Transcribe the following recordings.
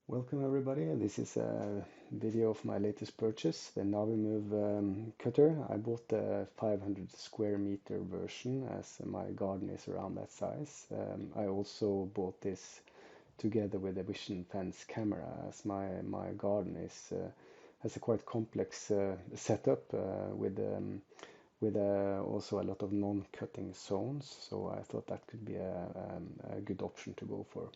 Welcome everybody. This is a video of my latest purchase, the Navimow cutter. I bought the 500 square meter version as my garden is around that size. I also bought this together with a VisionFence camera as my garden is has a quite complex setup with also a lot of non-cutting zones. So I thought that could be a good option to go for.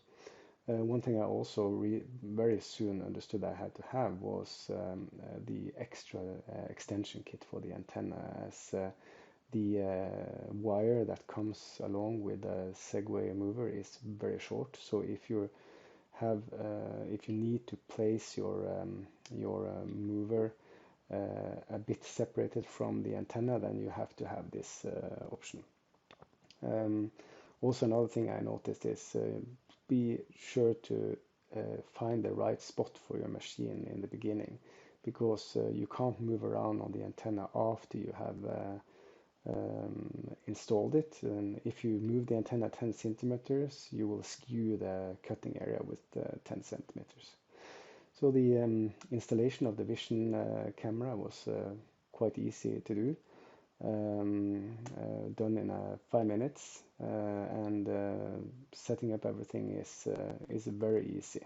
One thing I also very soon understood I had to have was the extra extension kit for the antenna, as the wire that comes along with the Segway mover is very short. So if you need to place your mover a bit separated from the antenna, then you have to have this option. Um, Also, another thing I noticed is be sure to find the right spot for your machine in the beginning, because you can't move around on the antenna after you have installed it. And if you move the antenna 10 centimeters, you will skew the cutting area with 10 centimeters. So the installation of the Vision camera was quite easy to do. Done in 5 minutes, and setting up everything is very easy.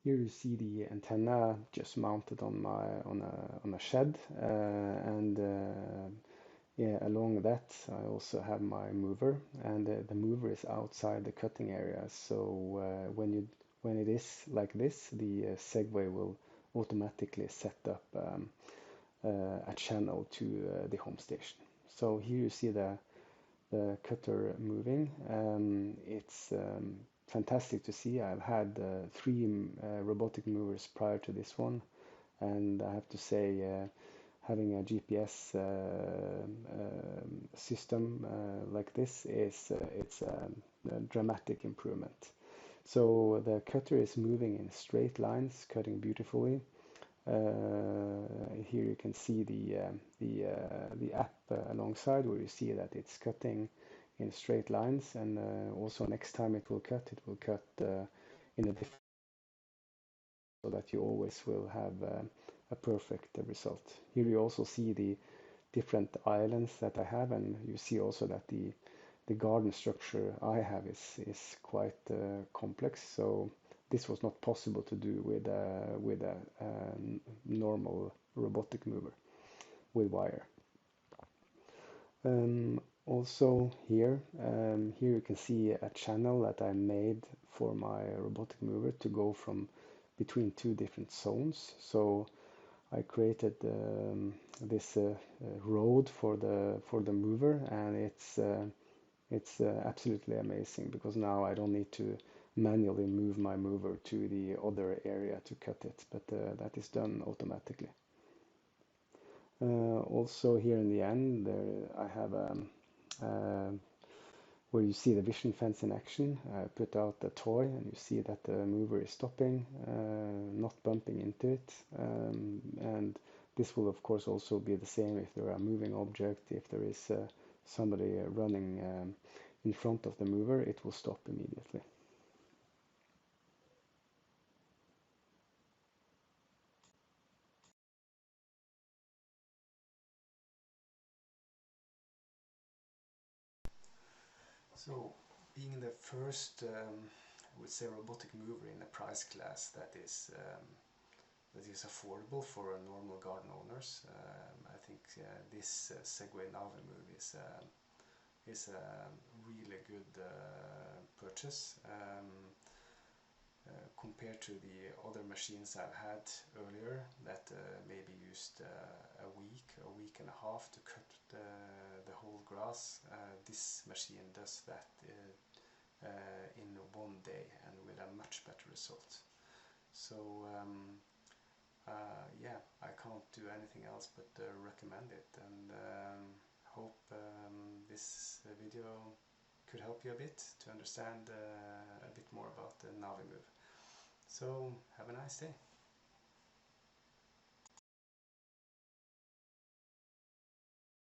Here you see the antenna just mounted on my on a shed, and yeah, along that I also have my mover, and the mover is outside the cutting area. So when it is like this, the Segway will automatically set up a channel to the home station. So here you see the cutter moving. It's fantastic to see. I've had three robotic movers prior to this one, and I have to say having a GPS system like this is it's a dramatic improvement. So the cutter is moving in straight lines, cutting beautifully. Here you can see the app alongside, where you see that it's cutting in straight lines, and also next time it will cut in a different, so that you always will have a perfect result. Here you also see the different islands that I have, and you see also that the garden structure I have is quite complex. So this was not possible to do with a normal robotic mover with wire. Also here you can see a channel that I made for my robotic mover to go from between two different zones. So I created this road for the mover, and it's absolutely amazing, because now I don't need to manually move my mover to the other area to cut it, but that is done automatically. Also here in the end, there I have where you see the VisionFence in action. I put out the toy, and you see that the mover is stopping, not bumping into it. And this will of course also be the same if there are moving objects. If there is somebody running in front of the mover, it will stop immediately. So, being the first, I would say, robotic mover in a price class that is affordable for normal garden owners, I think this Segway Navimow is a really good purchase. Compared to the other machines I've had earlier that maybe used a week and a half to cut the whole grass, this machine does that in one day and with a much better result. So yeah, I can't do anything else but recommend it, and hope this video could help you a bit to understand a bit more about the Navimow. So have a nice day.